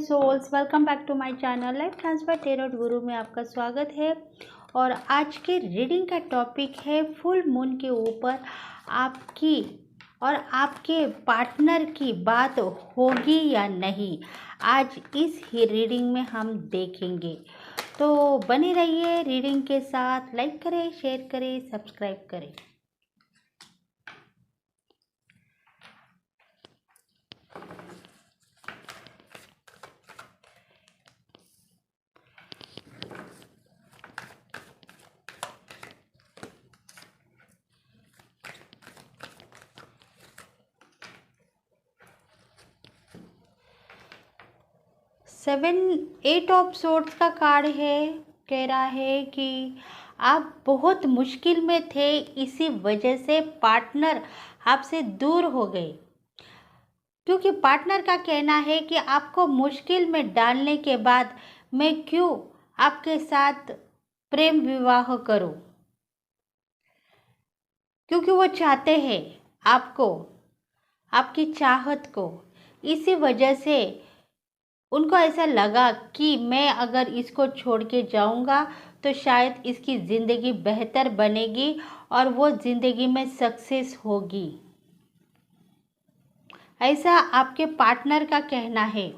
Souls, welcome back to my channel life transfer tarot guru में आपका स्वागत है। और आज के रीडिंग का टॉपिक है फुल मून के ऊपर आपकी और आपके पार्टनर की बात होगी या नहीं, आज इस ही रीडिंग में हम देखेंगे। तो बने रहिए रीडिंग के साथ। लाइक करें, शेयर करें, सब्सक्राइब करें। एट ऑफ सोर्ड्स का कार्ड है। कह रहा है कि आप बहुत मुश्किल में थे, इसी वजह से पार्टनर आपसे दूर हो गए। क्योंकि पार्टनर का कहना है कि आपको मुश्किल में डालने के बाद मैं क्यों आपके साथ प्रेम विवाह करूं, क्योंकि वो चाहते हैं आपको, आपकी चाहत को। इसी वजह से उनको ऐसा लगा कि मैं अगर इसको छोड़ के जाऊंगा तो शायद इसकी ज़िंदगी बेहतर बनेगी और वो ज़िंदगी में सक्सेस होगी, ऐसा आपके पार्टनर का कहना है।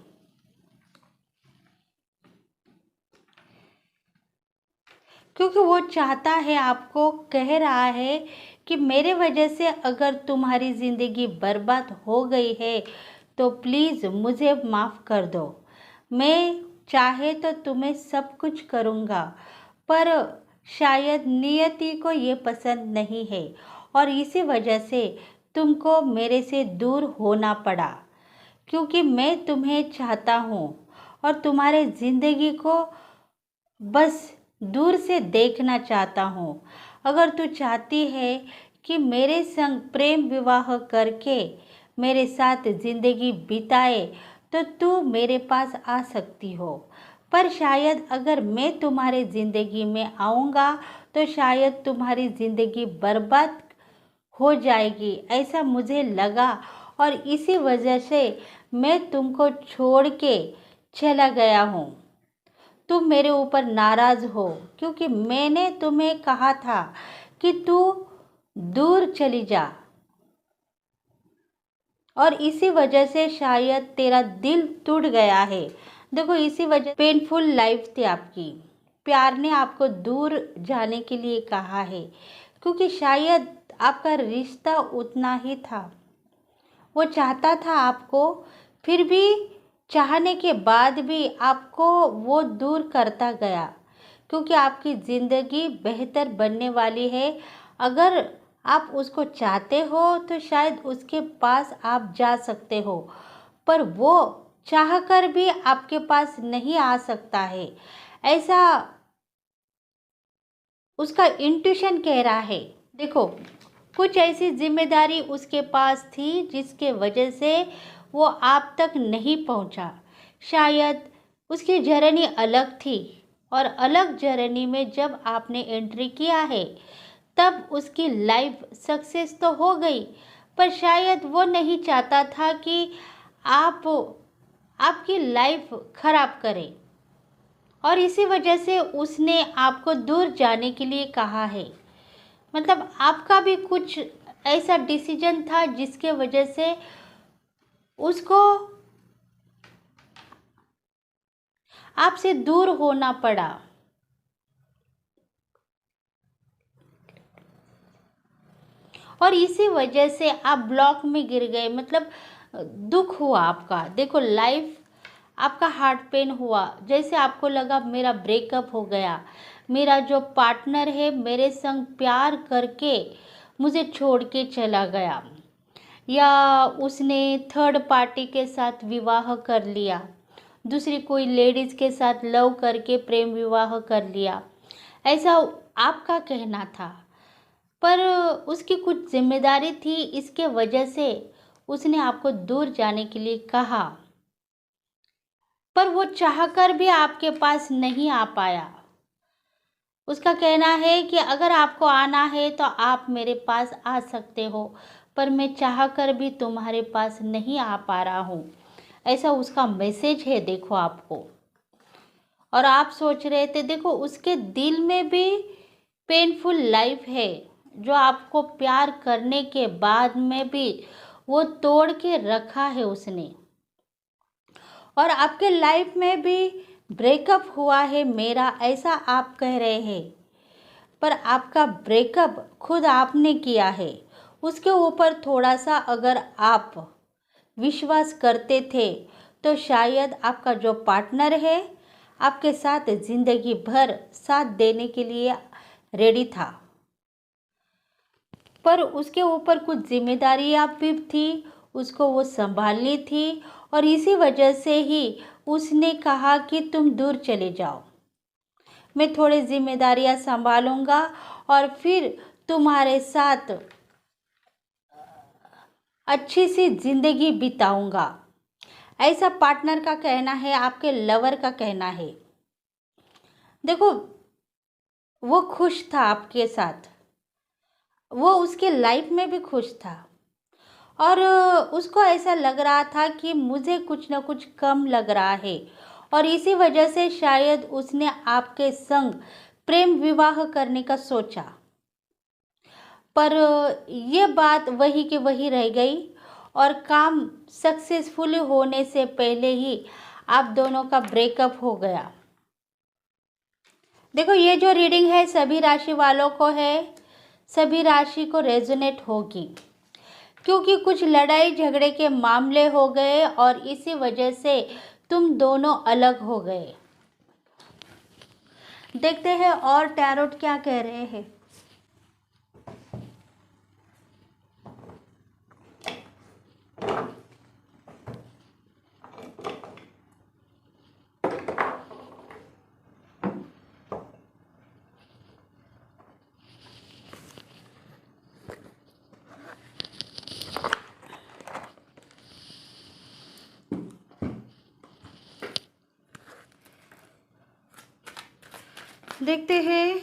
क्योंकि वो चाहता है, आपको कह रहा है कि मेरे वजह से अगर तुम्हारी ज़िंदगी बर्बाद हो गई है तो प्लीज़ मुझे माफ़ कर दो। मैं चाहे तो तुम्हें सब कुछ करूँगा, पर शायद नियति को ये पसंद नहीं है और इसी वजह से तुमको मेरे से दूर होना पड़ा। क्योंकि मैं तुम्हें चाहता हूँ और तुम्हारे ज़िंदगी को बस दूर से देखना चाहता हूँ। अगर तू चाहती है कि मेरे संग प्रेम विवाह करके मेरे साथ ज़िंदगी बिताए तो तू मेरे पास आ सकती हो, पर शायद अगर मैं तुम्हारे ज़िंदगी में आऊँगा तो शायद तुम्हारी ज़िंदगी बर्बाद हो जाएगी, ऐसा मुझे लगा और इसी वजह से मैं तुमको छोड़ के चला गया हूँ। तुम मेरे ऊपर नाराज़ हो क्योंकि मैंने तुम्हें कहा था कि तू दूर चली जा और इसी वजह से शायद तेरा दिल टूट गया है। देखो, इसी वजह पेनफुल लाइफ थी आपकी। प्यार ने आपको दूर जाने के लिए कहा है क्योंकि शायद आपका रिश्ता उतना ही था। वो चाहता था आपको, फिर भी चाहने के बाद भी आपको वो दूर करता गया क्योंकि आपकी ज़िंदगी बेहतर बनने वाली है। अगर आप उसको चाहते हो तो शायद उसके पास आप जा सकते हो, पर वो चाहकर भी आपके पास नहीं आ सकता है, ऐसा उसका इंट्यूशन कह रहा है। देखो, कुछ ऐसी जिम्मेदारी उसके पास थी जिसके वजह से वो आप तक नहीं पहुंचा। शायद उसकी जर्नी अलग थी और अलग जर्नी में जब आपने एंट्री किया है तब उसकी लाइफ सक्सेस तो हो गई, पर शायद वो नहीं चाहता था कि आप आपकी लाइफ खराब करें और इसी वजह से उसने आपको दूर जाने के लिए कहा है। मतलब आपका भी कुछ ऐसा डिसीजन था जिसके वजह से उसको आपसे दूर होना पड़ा। और इसी वजह से आप ब्लॉक में गिर गए, मतलब दुख हुआ आपका। देखो, लाइफ आपका हार्ट पेन हुआ, जैसे आपको लगा मेरा ब्रेकअप हो गया, मेरा जो पार्टनर है मेरे संग प्यार करके मुझे छोड़ के चला गया, या उसने थर्ड पार्टी के साथ विवाह कर लिया, दूसरी कोई लेडीज़ के साथ लव करके प्रेम विवाह कर लिया, ऐसा आपका कहना था। पर उसकी कुछ जिम्मेदारी थी, इसके वजह से उसने आपको दूर जाने के लिए कहा, पर वो चाहकर भी आपके पास नहीं आ पाया। उसका कहना है कि अगर आपको आना है तो आप मेरे पास आ सकते हो, पर मैं चाहकर भी तुम्हारे पास नहीं आ पा रहा हूँ, ऐसा उसका मैसेज है देखो आपको। और आप सोच रहे थे, देखो उसके दिल में भी पेनफुल लाइफ है, जो आपको प्यार करने के बाद में भी वो तोड़ के रखा है उसने। और आपके लाइफ में भी ब्रेकअप हुआ है मेरा, ऐसा आप कह रहे हैं, पर आपका ब्रेकअप खुद आपने किया है। उसके ऊपर थोड़ा सा अगर आप विश्वास करते थे तो शायद आपका जो पार्टनर है आपके साथ ज़िंदगी भर साथ देने के लिए रेडी था। पर उसके ऊपर कुछ जिम्मेदारियां भी थी, उसको वो संभालनी थी, और इसी वजह से ही उसने कहा कि तुम दूर चले जाओ, मैं थोड़ी जिम्मेदारियां संभालूंगा और फिर तुम्हारे साथ अच्छी सी जिंदगी बिताऊंगा। ऐसा पार्टनर का कहना है, आपके लवर का कहना है। देखो वो खुश था आपके साथ, वो उसके लाइफ में भी खुश था, और उसको ऐसा लग रहा था कि मुझे कुछ ना कुछ कम लग रहा है, और इसी वजह से शायद उसने आपके संग प्रेम विवाह करने का सोचा। पर ये बात वही की वही रह गई, और काम सक्सेसफुल होने से पहले ही आप दोनों का ब्रेकअप हो गया। देखो ये जो रीडिंग है सभी राशि वालों को है, सभी राशि को रेजोनेट होगी, क्योंकि कुछ लड़ाई झगड़े के मामले हो गए और इसी वजह से तुम दोनों अलग हो गए। देखते हैं और टैरोट क्या कह रहे हैं। देखते हैं,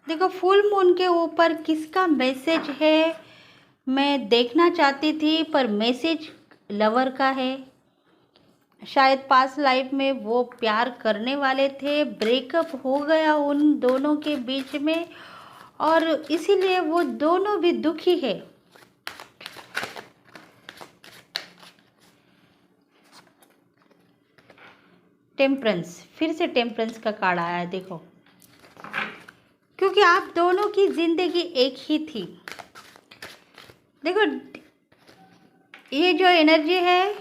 देखो फुल मून के ऊपर किसका मैसेज है मैं देखना चाहती थी, पर मैसेज लवर का है। शायद पास लाइफ में वो प्यार करने वाले थे, ब्रेकअप हो गया उन दोनों के बीच में, और इसीलिए वो दोनों भी दुखी है। टेम्परेंस, फिर से टेम्परेंस का कार्ड आया है देखो, क्योंकि आप दोनों की जिंदगी एक ही थी। देखो ये जो एनर्जी है,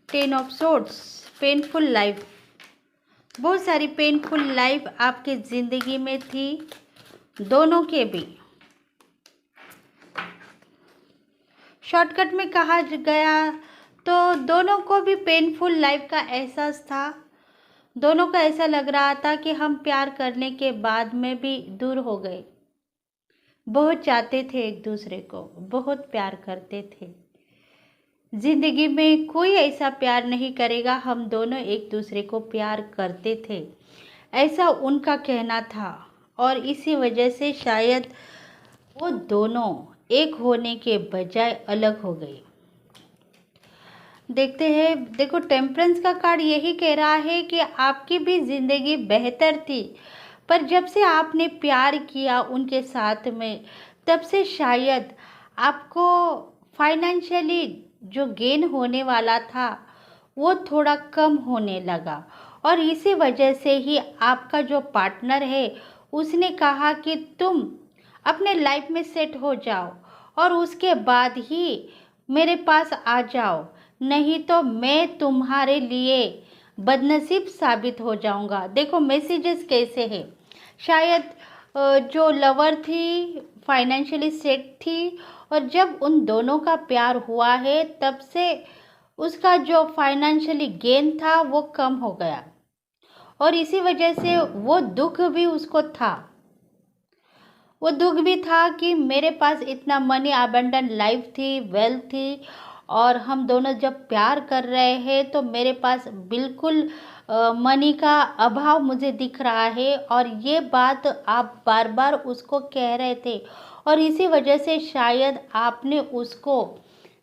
ten of swords, painful life, बहुत सारी पेनफुल लाइफ आपके ज़िंदगी में थी दोनों के भी। शॉर्टकट में कहा गया तो दोनों को भी पेनफुल लाइफ का एहसास था। दोनों को ऐसा लग रहा था कि हम प्यार करने के बाद में भी दूर हो गए। बहुत चाहते थे एक दूसरे को, बहुत प्यार करते थे। जिंदगी में कोई ऐसा प्यार नहीं करेगा, हम दोनों एक दूसरे को प्यार करते थे, ऐसा उनका कहना था। और इसी वजह से शायद वो दोनों एक होने के बजाय अलग हो गए। देखते हैं, देखो टेम्परेंस का कार्ड यही कह रहा है कि आपकी भी ज़िंदगी बेहतर थी, पर जब से आपने प्यार किया उनके साथ में, तब से शायद आपको फाइनेंशियली जो गेन होने वाला था वो थोड़ा कम होने लगा, और इसी वजह से ही आपका जो पार्टनर है उसने कहा कि तुम अपने लाइफ में सेट हो जाओ और उसके बाद ही मेरे पास आ जाओ, नहीं तो मैं तुम्हारे लिए बदनसीब साबित हो जाऊंगा। देखो मैसेजेस कैसे हैं, शायद जो लवर थी फाइनेंशियली सेट थी, और जब उन दोनों का प्यार हुआ है तब से उसका जो फाइनेंशियली गेन था वो कम हो गया, और इसी वजह से वो दुख भी उसको था। वो दुख भी था कि मेरे पास इतना मनी अबंडेंट लाइफ थी, वेल्थ थी, और हम दोनों जब प्यार कर रहे हैं तो मेरे पास बिल्कुल मनी का अभाव मुझे दिख रहा है, और ये बात आप बार बार उसको कह रहे थे, और इसी वजह से शायद आपने उसको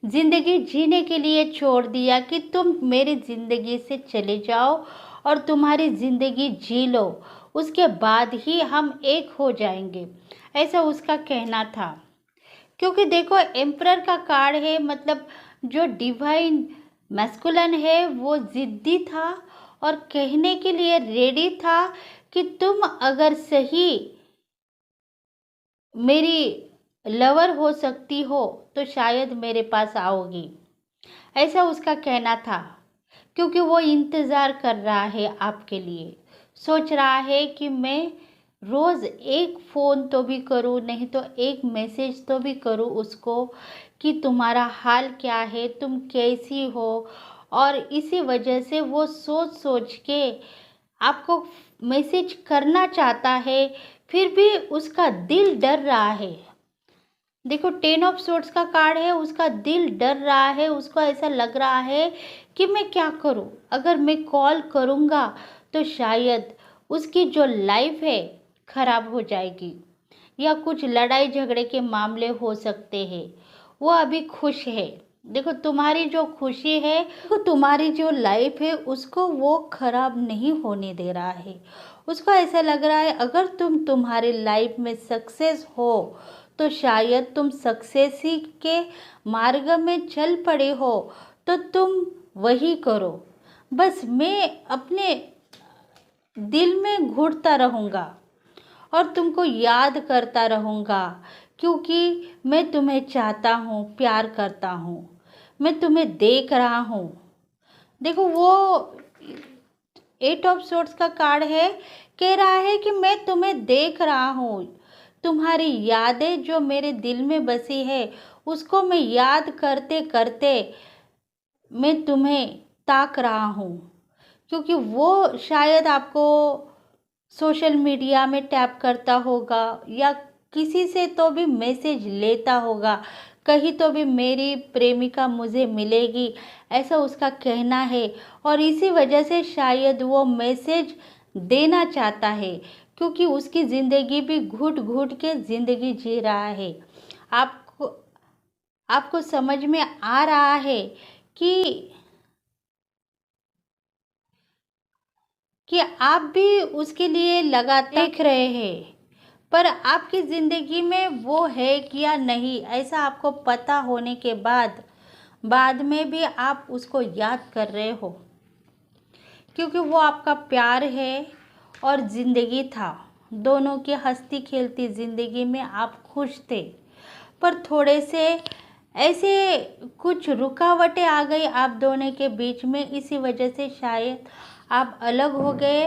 ज़िंदगी जीने के लिए छोड़ दिया कि तुम मेरी ज़िंदगी से चले जाओ और तुम्हारी ज़िंदगी जी लो, उसके बाद ही हम एक हो जाएंगे, ऐसा उसका कहना था। क्योंकि देखो, एम्परर का कार्ड है, मतलब जो डिवाइन मैस्कुलिन है वो ज़िद्दी था और कहने के लिए रेडी था कि तुम अगर सही मेरी लवर हो सकती हो तो शायद मेरे पास आओगी, ऐसा उसका कहना था। क्योंकि वो इंतज़ार कर रहा है आपके लिए, सोच रहा है कि मैं रोज़ एक फ़ोन तो भी करूँ, नहीं तो एक मैसेज तो भी करूँ उसको कि तुम्हारा हाल क्या है, तुम कैसी हो। और इसी वजह से वो सोच सोच के आपको मैसेज करना चाहता है, फिर भी उसका दिल डर रहा है। देखो, 10 ऑफ सोर्ड्स का कार्ड है, उसका दिल डर रहा है, उसको ऐसा लग रहा है कि मैं क्या करूं, अगर मैं कॉल करूंगा तो शायद उसकी जो लाइफ है खराब हो जाएगी, या कुछ लड़ाई झगड़े के मामले हो सकते हैं। वो अभी खुश है। देखो, तुम्हारी जो खुशी है, देखो तुम्हारी जो लाइफ है उसको वो खराब नहीं होने दे रहा है। उसको ऐसा लग रहा है अगर तुम तुम्हारी लाइफ में सक्सेस हो तो शायद तुम सक्सेस ही के मार्ग में चल पड़े हो, तो तुम वही करो। बस मैं अपने दिल में घुटता रहूँगा और तुमको याद करता रहूँगा, क्योंकि मैं तुम्हें चाहता हूँ, प्यार करता हूँ, मैं तुम्हें देख रहा हूँ। देखो, वो 8 ऑफ सोर्ड्स का कार्ड है, कह रहा है कि मैं तुम्हें देख रहा हूँ, तुम्हारी यादें जो मेरे दिल में बसी है उसको मैं याद करते करते मैं तुम्हें ताक रहा हूँ। क्योंकि वो शायद आपको सोशल मीडिया में टैप करता होगा, या किसी से तो भी मैसेज लेता होगा, कहीं तो भी मेरी प्रेमिका मुझे मिलेगी, ऐसा उसका कहना है। और इसी वजह से शायद वो मैसेज देना चाहता है, क्योंकि उसकी ज़िंदगी भी घुट घुट के ज़िंदगी जी रहा है। आपको आपको समझ में आ रहा है कि आप भी उसके लिए लगातार देख रहे हैं, पर आपकी ज़िंदगी में वो है कि या नहीं, ऐसा आपको पता होने के बाद में भी आप उसको याद कर रहे हो, क्योंकि वो आपका प्यार है और ज़िंदगी था। दोनों की हंसती खेलती ज़िंदगी में आप खुश थे, पर थोड़े से ऐसे कुछ रुकावटें आ गई आप दोनों के बीच में, इसी वजह से शायद आप अलग हो गए।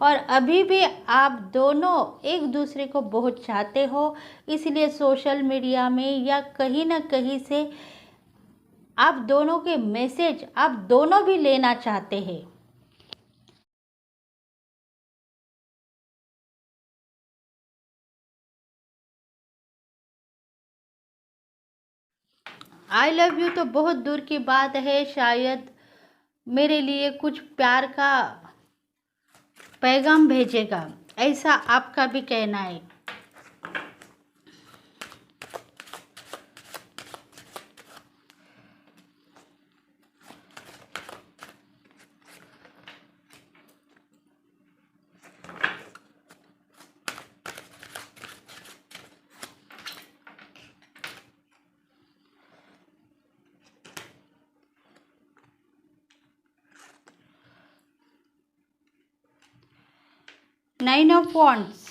और अभी भी आप दोनों एक दूसरे को बहुत चाहते हो, इसलिए सोशल मीडिया में या कहीं ना कहीं से आप दोनों के मैसेज आप दोनों भी लेना चाहते हैं। आई लव यू तो बहुत दूर की बात है, शायद मेरे लिए कुछ प्यार का पैगाम भेजेगा, ऐसा आपका भी कहना है। Nine of wands.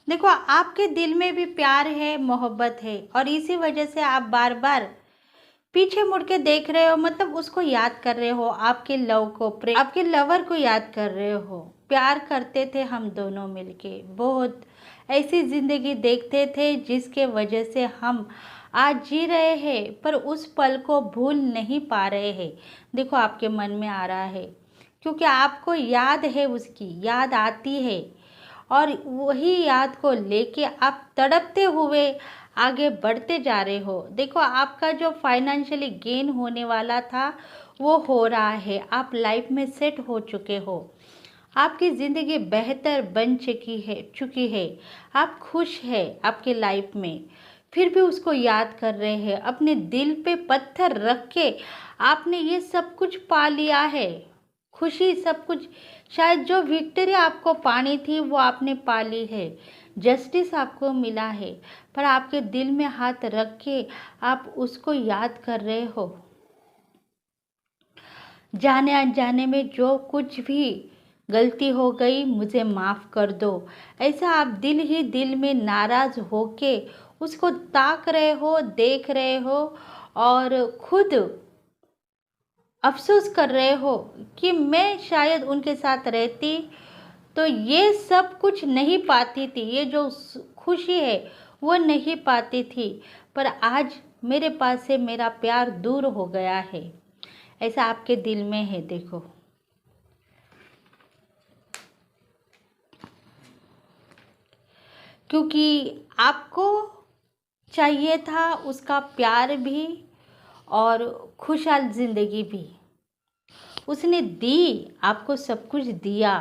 देखो, आपके दिल में भी प्यार है, मोहब्बत है, और इसी वजह से आप बार बार पीछे मुड़ के देख रहे हो, मतलब उसको याद कर रहे हो, आपके लव को, आपके लवर को याद कर रहे हो। प्यार करते थे हम दोनों मिलके, बहुत ऐसी ज़िंदगी देखते थे जिसके वजह से हम आज जी रहे हैं, पर उस पल को भूल नहीं पा रहे हैं। देखो, आपके मन में आ रहा है, क्योंकि आपको याद है, उसकी याद आती है, और वही याद को लेके आप तड़पते हुए आगे बढ़ते जा रहे हो। देखो आपका जो फाइनेंशियली गेन होने वाला था वो हो रहा है, आप लाइफ में सेट हो चुके हो, आपकी ज़िंदगी बेहतर बन चुकी है, आप खुश है आपके लाइफ में, फिर भी उसको याद कर रहे हैं, अपने दिल पे पत्थर रख के आपने ये सब कुछ पा लिया है, खुशी सब कुछ, शायद जो विक्ट्री आपको पानी थी वो आपने पा ली है, जस्टिस आपको मिला है, पर आपके दिल में हाथ रख के आप उसको याद कर रहे हो। जाने अनजाने में जो कुछ भी गलती हो गई मुझे माफ़ कर दो, ऐसा आप दिल ही दिल में नाराज़ होके उसको ताक रहे हो, देख रहे हो और खुद अफसोस कर रहे हो कि मैं शायद उनके साथ रहती तो ये सब कुछ नहीं पाती थी, ये जो खुशी है वो नहीं पाती थी, पर आज मेरे पास से मेरा प्यार दूर हो गया है, ऐसा आपके दिल में है। देखो क्योंकि आपको चाहिए था उसका प्यार भी और खुशहाल ज़िंदगी भी, उसने दी, आपको सब कुछ दिया,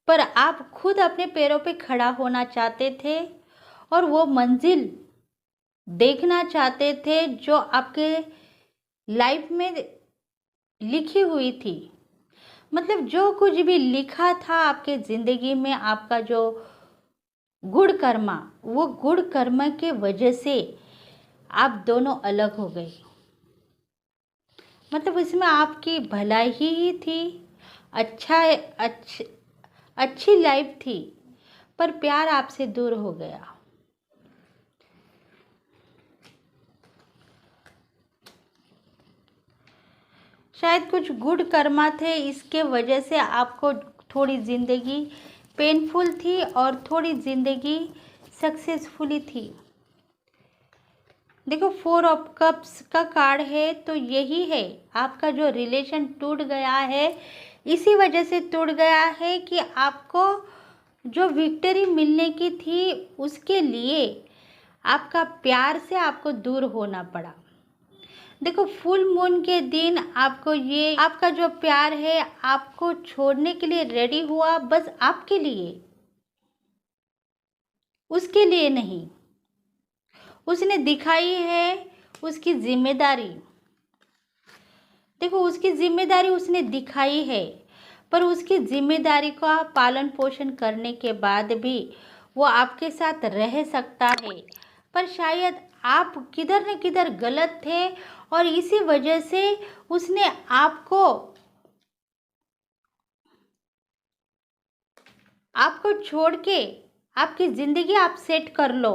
पर आप खुद अपने पैरों पे खड़ा होना चाहते थे और वो मंजिल देखना चाहते थे जो आपके लाइफ में लिखी हुई थी। मतलब जो कुछ भी लिखा था आपके ज़िंदगी में, आपका जो गुड़ कर्मा, वो गुड़ कर्मा के वजह से आप दोनों अलग हो गए। मतलब इसमें आपकी भलाई ही थी, अच्छी लाइफ थी, पर प्यार आपसे दूर हो गया। शायद कुछ गुड कर्मा थे, इसके वजह से आपको थोड़ी ज़िंदगी पेनफुल थी और थोड़ी ज़िंदगी सक्सेसफुली थी। देखो 4 ऑफ कप्स का कार्ड है, तो यही है आपका जो रिलेशन टूट गया है, इसी वजह से टूट गया है कि आपको जो विक्ट्री मिलने की थी उसके लिए आपका प्यार से आपको दूर होना पड़ा। देखो फुल मून के दिन आपको ये आपका जो प्यार है आपको छोड़ने के लिए रेडी हुआ, बस आपके लिए, उसके लिए नहीं। उसने दिखाई है उसकी जिम्मेदारी, देखो उसकी जिम्मेदारी उसने दिखाई है, पर उसकी जिम्मेदारी का पालन पोषण करने के बाद भी वो आपके साथ रह सकता है, पर शायद आप किधर न किधर गलत थे और इसी वजह से उसने आपको छोड़ के आपकी ज़िंदगी आप सेट कर लो,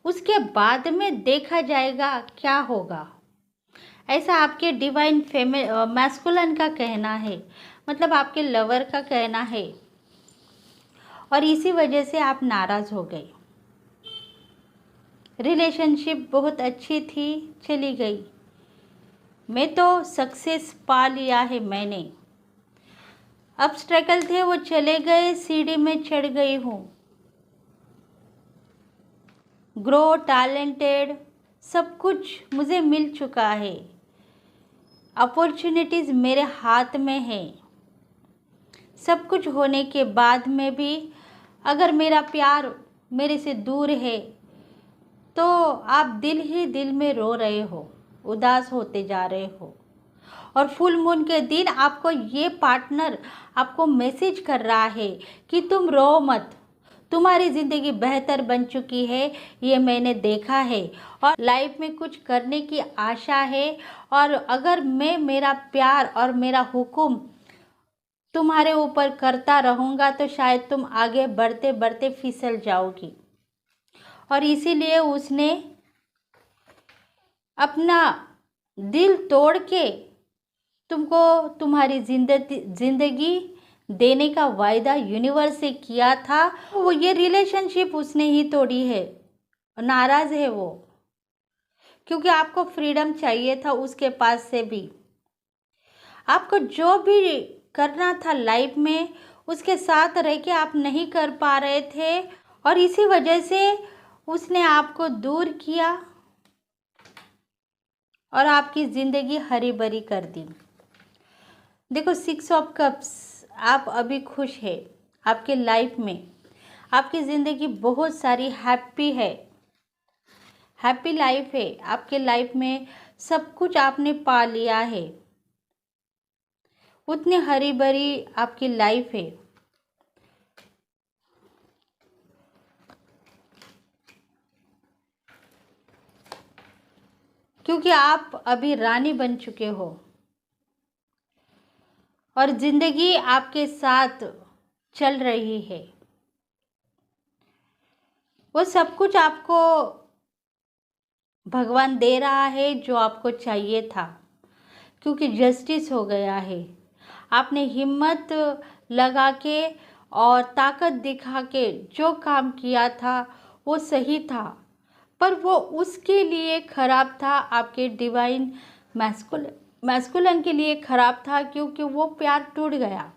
उसके बाद में देखा जाएगा क्या होगा, ऐसा आपके डिवाइन मैस्कुलिन का कहना है, मतलब आपके लवर का कहना है, और इसी वजह से आप नाराज़ हो गए। रिलेशनशिप बहुत अच्छी थी, चली गई, मैं तो सक्सेस पा लिया है मैंने, अब स्ट्रगल थे वो चले गए, सीढ़ी में चढ़ गई हूँ, ग्रो टैलेंटेड सब कुछ मुझे मिल चुका है, अपॉर्चुनिटीज़ मेरे हाथ में है, सब कुछ होने के बाद में भी अगर मेरा प्यार मेरे से दूर है तो आप दिल ही दिल में रो रहे हो, उदास होते जा रहे हो। और फुल मून के दिन आपको ये पार्टनर आपको मैसेज कर रहा है कि तुम रो मत, तुम्हारी ज़िंदगी बेहतर बन चुकी है, ये मैंने देखा है और लाइफ में कुछ करने की आशा है, और अगर मैं मेरा प्यार और मेरा हुक्म तुम्हारे ऊपर करता रहूँगा तो शायद तुम आगे बढ़ते बढ़ते फिसल जाओगी। और इसीलिए उसने अपना दिल तोड़ के तुमको तुम्हारी जिंदगी देने का वायदा यूनिवर्स से किया था, वो ये रिलेशनशिप उसने ही तोड़ी है, नाराज़ है वो, क्योंकि आपको फ्रीडम चाहिए था उसके पास से भी, आपको जो भी करना था लाइफ में उसके साथ रह के आप नहीं कर पा रहे थे, और इसी वजह से उसने आपको दूर किया और आपकी ज़िंदगी हरी भरी कर दी। देखो 6 ऑफ कप्स, आप अभी खुश है आपके लाइफ में, आपकी ज़िंदगी बहुत सारी हैप्पी लाइफ है आपके लाइफ में, सब कुछ आपने पा लिया है, उतनी हरी भरी आपकी लाइफ है। क्योंकि आप अभी रानी बन चुके हो और ज़िंदगी आपके साथ चल रही है। वो सब कुछ आपको भगवान दे रहा है जो आपको चाहिए था, क्योंकि जस्टिस हो गया है। आपने हिम्मत लगा के और ताकत दिखा के जो काम किया था वो सही था, पर वो उसके लिए खराब था, आपके डिवाइन मैस्कुलिन के लिए खराब था, क्योंकि वो प्यार टूट गया।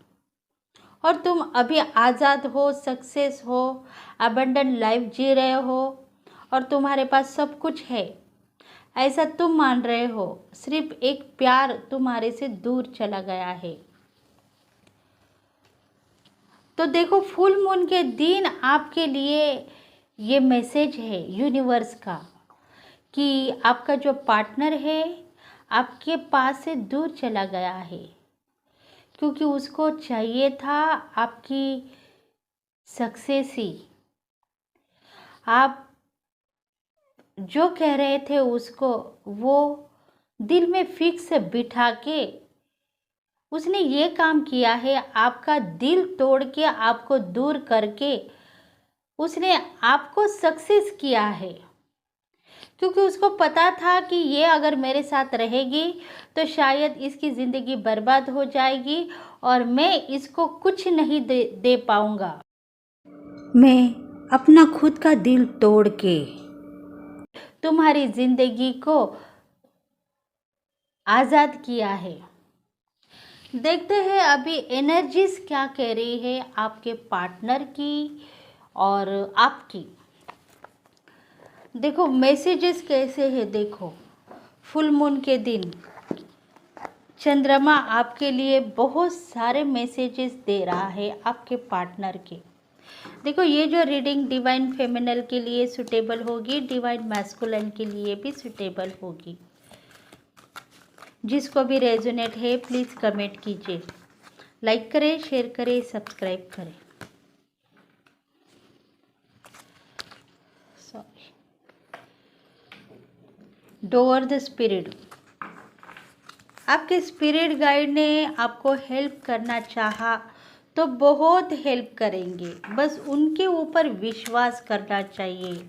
और तुम अभी आज़ाद हो, सक्सेस हो, अबंडेंट लाइफ जी रहे हो और तुम्हारे पास सब कुछ है, ऐसा तुम मान रहे हो। सिर्फ एक प्यार तुम्हारे से दूर चला गया है। तो देखो फुल मून के दिन आपके लिए ये मैसेज है यूनिवर्स का कि आपका जो पार्टनर है आपके पास से दूर चला गया है, क्योंकि उसको चाहिए था आपकी सक्सेस ही। आप जो कह रहे थे उसको वो दिल में फिक्स बिठा के उसने ये काम किया है, आपका दिल तोड़ के आपको दूर करके उसने आपको सक्सेस किया है, क्योंकि उसको पता था कि ये अगर मेरे साथ रहेगी तो शायद इसकी ज़िंदगी बर्बाद हो जाएगी और मैं इसको कुछ नहीं दे पाऊँगा। मैं अपना खुद का दिल तोड़ के तुम्हारी ज़िंदगी को आज़ाद किया है। देखते हैं अभी एनर्जीज क्या कह रही है आपके पार्टनर की और आपकी। देखो मैसेजेस कैसे है, देखो फुल मून के दिन चंद्रमा आपके लिए बहुत सारे मैसेजेस दे रहा है आपके पार्टनर के। देखो ये जो रीडिंग डिवाइन फेमिनल के लिए सूटेबल होगी, डिवाइन मैस्कुलिन के लिए भी सूटेबल होगी। जिसको भी रेजोनेट है प्लीज़ कमेंट कीजिए, लाइक करें, शेयर करें, सब्सक्राइब करें। डोर द स्पिरिट, आपके स्पिरिट गाइड ने आपको हेल्प करना चाहा तो बहुत हेल्प करेंगे, बस उनके ऊपर विश्वास करना चाहिए।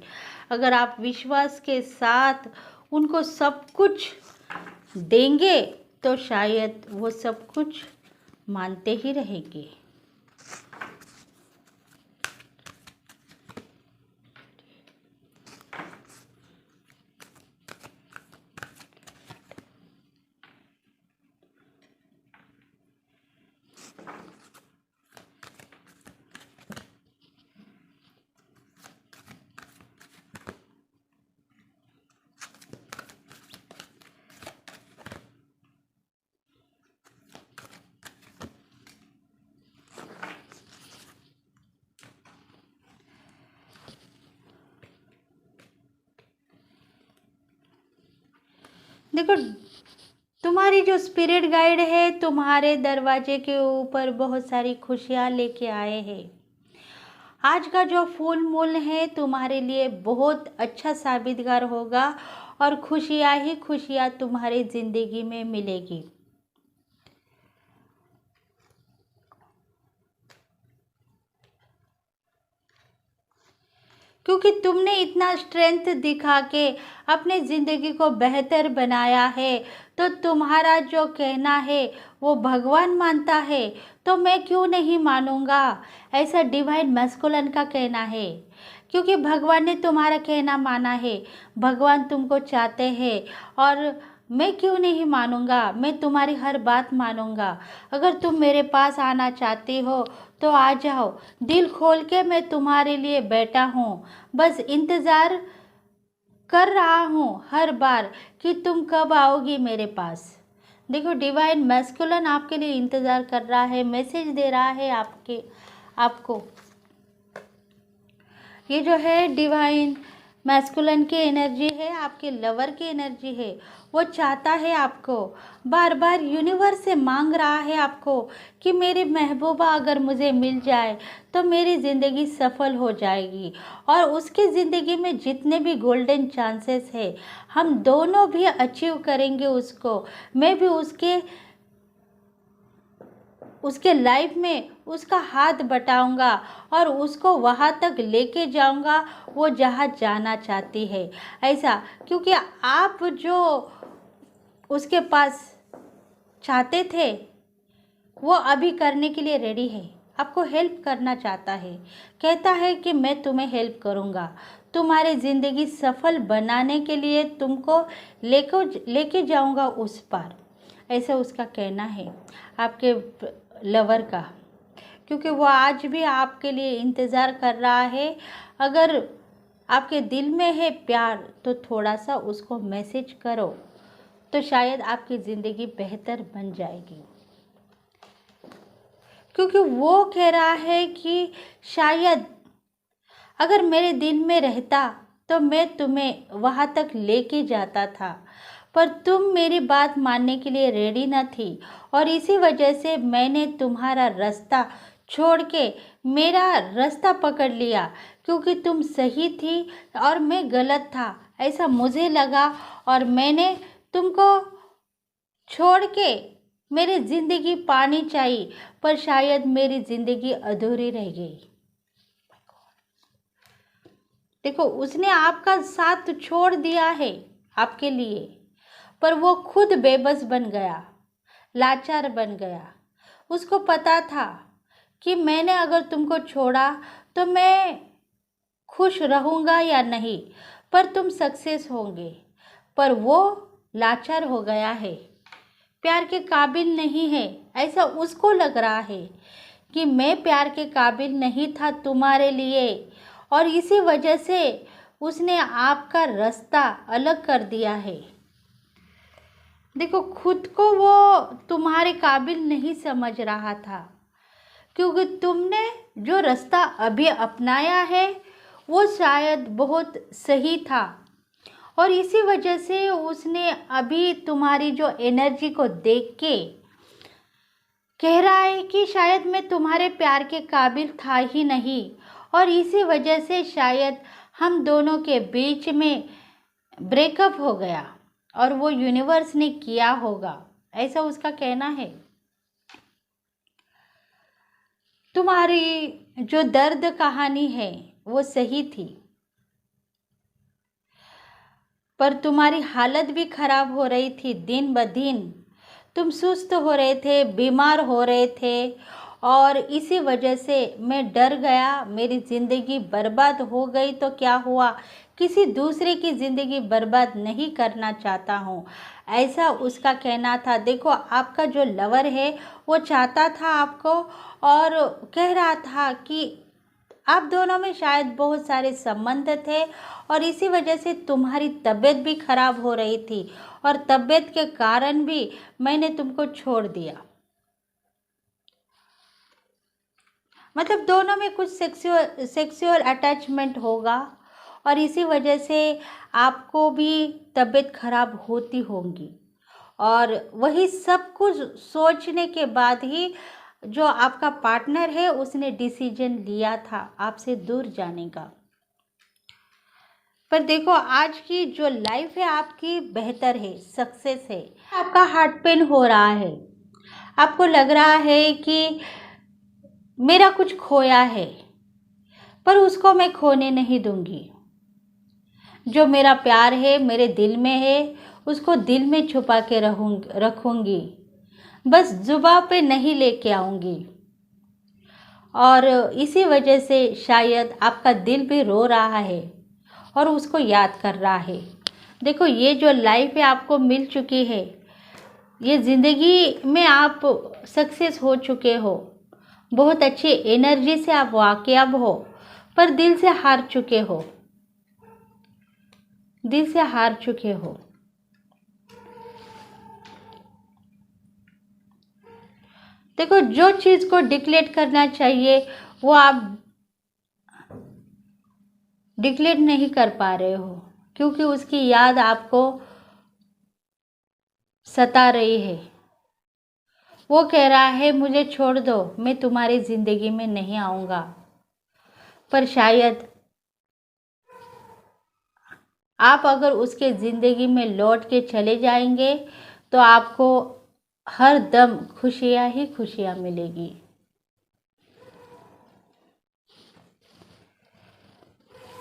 अगर आप विश्वास के साथ उनको सब कुछ देंगे तो शायद वो सब कुछ मानते ही रहेंगे। देखो तुम्हारी जो स्पिरिट गाइड है तुम्हारे दरवाजे के ऊपर बहुत सारी खुशियाँ लेके आए हैं। आज का जो फुल मून है तुम्हारे लिए बहुत अच्छा साबितगार होगा और खुशियाँ ही खुशियाँ तुम्हारी ज़िंदगी में मिलेगी। क्योंकि तुमने इतना स्ट्रेंथ दिखा के अपने ज़िंदगी को बेहतर बनाया है, तो तुम्हारा जो कहना है वो भगवान मानता है तो मैं क्यों नहीं मानूंगा, ऐसा डिवाइन मैस्कुलिन का कहना है। क्योंकि भगवान ने तुम्हारा कहना माना है, भगवान तुमको चाहते हैं और मैं क्यों नहीं मानूंगा, मैं तुम्हारी हर बात मानूंगा। अगर तुम मेरे पास आना चाहती हो तो आ जाओ, दिल खोल के मैं तुम्हारे लिए बैठा हूँ, बस इंतज़ार कर रहा हूँ हर बार कि तुम कब आओगी मेरे पास। देखो, डिवाइन मैस्कुलिन आपके लिए इंतज़ार कर रहा है, मैसेज दे रहा है आपको। ये जो है डिवाइन मैस्कुलिन की एनर्जी है, आपके लवर की एनर्जी है। वो चाहता है आपको, बार बार यूनिवर्स से मांग रहा है आपको कि मेरी महबूबा अगर मुझे मिल जाए तो मेरी ज़िंदगी सफल हो जाएगी, और उसकी ज़िंदगी में जितने भी गोल्डन चांसेस है हम दोनों भी अचीव करेंगे उसको। मैं भी उसके लाइफ में उसका हाथ बटाऊंगा और उसको वहाँ तक लेके जाऊंगा वो जहाँ जाना चाहती है। ऐसा, क्योंकि आप जो उसके पास चाहते थे वो अभी करने के लिए रेडी है, आपको हेल्प करना चाहता है। कहता है कि मैं तुम्हें हेल्प करूँगा, तुम्हारी ज़िंदगी सफल बनाने के लिए तुमको लेके जाऊँगा उस पार। ऐसा उसका कहना है आपके लवर का, क्योंकि वो आज भी आपके लिए इंतज़ार कर रहा है। अगर आपके दिल में है प्यार तो थोड़ा सा उसको मैसेज करो, तो शायद आपकी ज़िंदगी बेहतर बन जाएगी। क्योंकि वो कह रहा है कि शायद अगर मेरे दिल में रहता तो मैं तुम्हें वहाँ तक लेके जाता था, पर तुम मेरी बात मानने के लिए रेडी न थी, और इसी वजह से मैंने तुम्हारा रास्ता छोड़ के मेरा रास्ता पकड़ लिया, क्योंकि तुम सही थी और मैं गलत था ऐसा मुझे लगा, और मैंने तुमको छोड़ के मेरी ज़िंदगी पानी चाहिए, पर शायद मेरी ज़िंदगी अधूरी रह गई। देखो, उसने आपका साथ छोड़ दिया है आपके लिए, पर वो खुद बेबस बन गया, लाचार बन गया। उसको पता था कि मैंने अगर तुमको छोड़ा तो मैं खुश रहूँगा या नहीं, पर तुम सक्सेस होंगे, पर वो लाचार हो गया है, प्यार के काबिल नहीं है। ऐसा उसको लग रहा है कि मैं प्यार के काबिल नहीं था तुम्हारे लिए, और इसी वजह से उसने आपका रास्ता अलग कर दिया है। देखो, खुद को वो तुम्हारे काबिल नहीं समझ रहा था, क्योंकि तुमने जो रास्ता अभी अपनाया है वो शायद बहुत सही था, और इसी वजह से उसने अभी तुम्हारी जो एनर्जी को देख के कह रहा है कि शायद मैं तुम्हारे प्यार के काबिल था ही नहीं, और इसी वजह से शायद हम दोनों के बीच में ब्रेकअप हो गया, और वो यूनिवर्स ने किया होगा, ऐसा उसका कहना है। तुम्हारी जो दर्द कहानी है वो सही थी, पर तुम्हारी हालत भी खराब हो रही थी दिन ब दिन। तुम सुस्त हो रहे थे, बीमार हो रहे थे, और इसी वजह से मैं डर गया मेरी ज़िंदगी बर्बाद हो गई तो क्या हुआ, किसी दूसरे की ज़िंदगी बर्बाद नहीं करना चाहता हूँ, ऐसा उसका कहना था। देखो, आपका जो लवर है वो चाहता था आपको, और कह रहा था कि आप दोनों में शायद बहुत सारे संबंध थे, और इसी वजह से तुम्हारी तबीयत भी खराब हो रही थी, और तबीयत के कारण भी मैंने तुमको छोड़ दिया। मतलब दोनों में कुछ सेक्सुअल अटैचमेंट होगा, और इसी वजह से आपको भी तबीयत खराब होती होंगी, और वही सब कुछ सोचने के बाद ही जो आपका पार्टनर है उसने डिसीजन लिया था आपसे दूर जाने का। पर देखो, आज की जो लाइफ है आपकी बेहतर है, सक्सेस है। आपका हार्ट पेन हो रहा है, आपको लग रहा है कि मेरा कुछ खोया है, पर उसको मैं खोने नहीं दूंगी। जो मेरा प्यार है मेरे दिल में है, उसको दिल में छुपा के रखूंगी, बस जुबां पे नहीं लेके आऊंगी। और इसी वजह से शायद आपका दिल भी रो रहा है और उसको याद कर रहा है। देखो ये जो लाइफ है आपको मिल चुकी है, ये ज़िंदगी में आप सक्सेस हो चुके हो, बहुत अच्छी एनर्जी से आप वाक़याब हो, पर दिल से हार चुके हो, दिल से हार चुके हो। देखो जो चीज़ को डिक्लेयर करना चाहिए वो आप डिक्लेयर नहीं कर पा रहे हो, क्योंकि उसकी याद आपको सता रही है। वो कह रहा है मुझे छोड़ दो, मैं तुम्हारी ज़िंदगी में नहीं आऊँगा, पर शायद आप अगर उसके ज़िंदगी में लौट के चले जाएंगे तो आपको हर दम खुशियाँ ही खुशियाँ मिलेगी।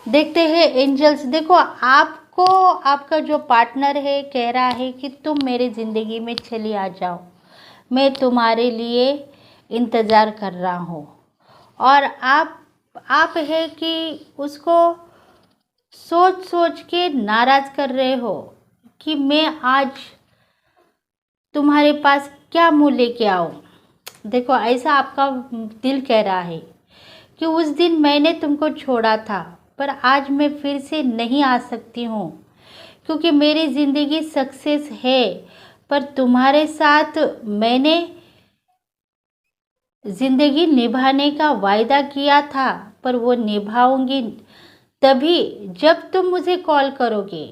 देखते हैं एंजल्स। देखो आपको आपका जो पार्टनर है कह रहा है कि तुम मेरी ज़िंदगी में चली आ जाओ, मैं तुम्हारे लिए इंतज़ार कर रहा हूँ। और आप है कि उसको सोच सोच के नाराज़ कर रहे हो कि मैं आज तुम्हारे पास क्या मुँह लेके आऊँ। देखो ऐसा आपका दिल कह रहा है कि उस दिन मैंने तुमको छोड़ा था, पर आज मैं फिर से नहीं आ सकती हूँ, क्योंकि मेरी ज़िंदगी सक्सेस है, पर तुम्हारे साथ मैंने ज़िंदगी निभाने का वायदा किया था, पर वो निभाऊंगी तभी जब तुम मुझे कॉल करोगे।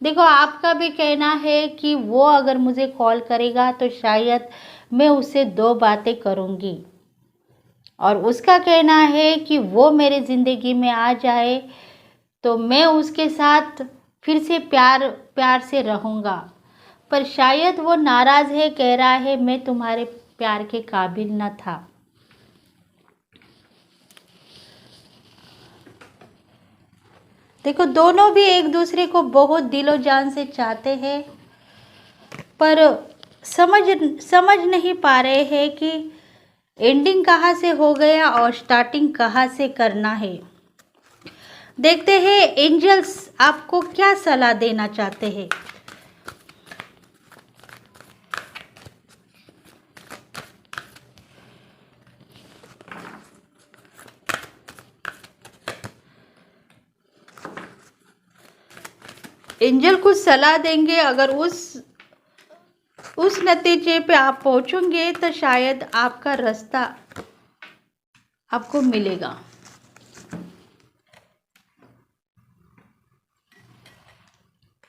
देखो आपका भी कहना है कि वो अगर मुझे कॉल करेगा तो शायद मैं उससे 2 बातें करूँगी, और उसका कहना है कि वो मेरे ज़िंदगी में आ जाए तो मैं उसके साथ फिर से प्यार प्यार से रहूँगा, पर शायद वो नाराज़ है, कह रहा है मैं तुम्हारे प्यार के काबिल न था। देखो दोनों भी एक दूसरे को बहुत दिलो जान से चाहते हैं, पर समझ नहीं पा रहे हैं कि एंडिंग कहाँ से हो गया और स्टार्टिंग कहाँ से करना है। देखते हैं एंजल्स आपको क्या सलाह देना चाहते हैं। एंजल कुछ सलाह देंगे, अगर उस नतीजे पे आप पहुंचोगे तो शायद आपका रास्ता आपको मिलेगा।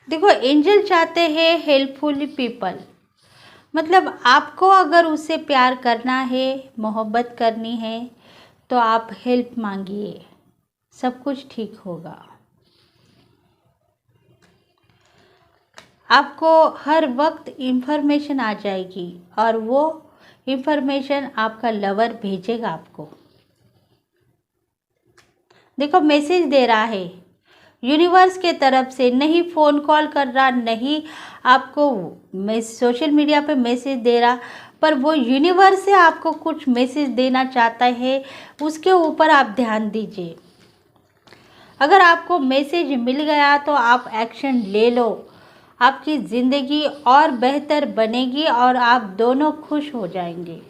देखो एंजल चाहते हैं हेल्पफुल पीपल, मतलब आपको अगर उससे प्यार करना है, मोहब्बत करनी है, तो आप हेल्प मांगिए, सब कुछ ठीक होगा। आपको हर वक्त इंफॉर्मेशन आ जाएगी और वो इंफॉर्मेशन आपका लवर भेजेगा आपको। देखो मैसेज दे रहा है यूनिवर्स के तरफ से, नहीं फ़ोन कॉल कर रहा, नहीं आपको सोशल मीडिया पे मैसेज दे रहा, पर वो यूनिवर्स से आपको कुछ मैसेज देना चाहता है, उसके ऊपर आप ध्यान दीजिए। अगर आपको मैसेज मिल गया तो आप एक्शन ले लो, आपकी ज़िंदगी और बेहतर बनेगी और आप दोनों खुश हो जाएंगे।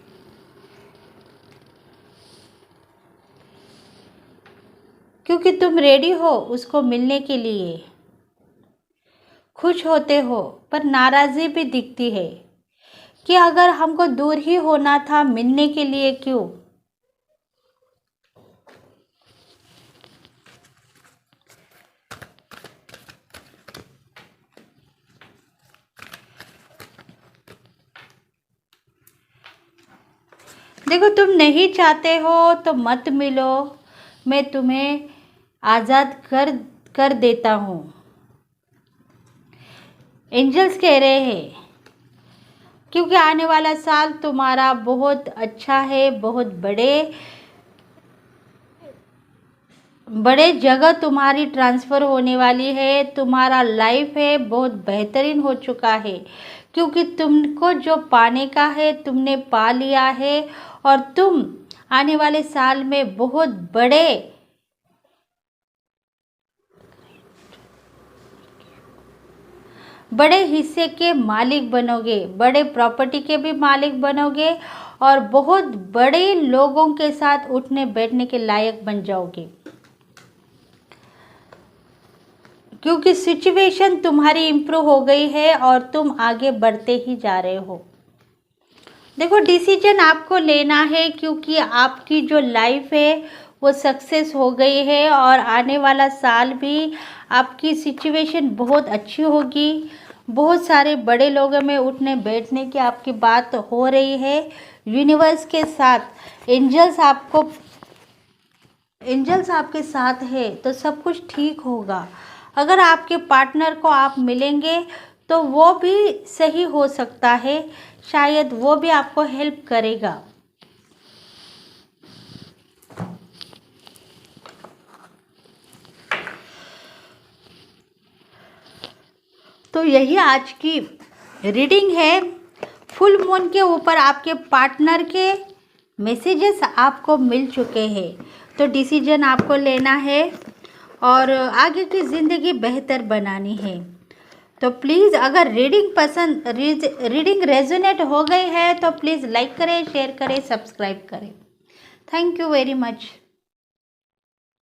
क्योंकि तुम रेडी हो उसको मिलने के लिए, खुश होते हो, पर नाराज़ी भी दिखती है कि अगर हमको दूर ही होना था, मिलने के लिए क्यों। देखो तुम नहीं चाहते हो तो मत मिलो, मैं तुम्हें आज़ाद कर देता हूँ। एंजल्स कह रहे हैं क्योंकि आने वाला साल तुम्हारा बहुत अच्छा है, बहुत बड़े जगह तुम्हारी ट्रांसफ़र होने वाली है, तुम्हारा लाइफ है बहुत बेहतरीन हो चुका है, क्योंकि तुमको जो पाने का है तुमने पा लिया है, और तुम आने वाले साल में बहुत बड़े बड़े हिस्से के मालिक बनोगे, बड़े प्रॉपर्टी के भी मालिक बनोगे और बहुत बड़े लोगों के साथ उठने बैठने के लायक बन जाओगे, क्योंकि सिचुएशन तुम्हारी इम्प्रूव हो गई है और तुम आगे बढ़ते ही जा रहे हो। देखो, डिसीजन आपको लेना है, क्योंकि आपकी जो लाइफ है वो सक्सेस हो गई है और आने वाला साल भी आपकी सिचुएशन बहुत अच्छी होगी। बहुत सारे बड़े लोगों में उठने बैठने की आपकी बात हो रही है। यूनिवर्स के साथ एंजल्स आपके साथ है तो सब कुछ ठीक होगा। अगर आपके पार्टनर को आप मिलेंगे तो वो भी सही हो सकता है, शायद वो भी आपको हेल्प करेगा। तो यही आज की रीडिंग है। फुल मून के ऊपर आपके पार्टनर के मैसेजेस आपको मिल चुके हैं, तो डिसीजन आपको लेना है और आगे की ज़िंदगी बेहतर बनानी है। तो प्लीज़, अगर रीडिंग रेजोनेट हो गई है तो प्लीज़ लाइक करें, शेयर करें, सब्सक्राइब करें। Thank you very much.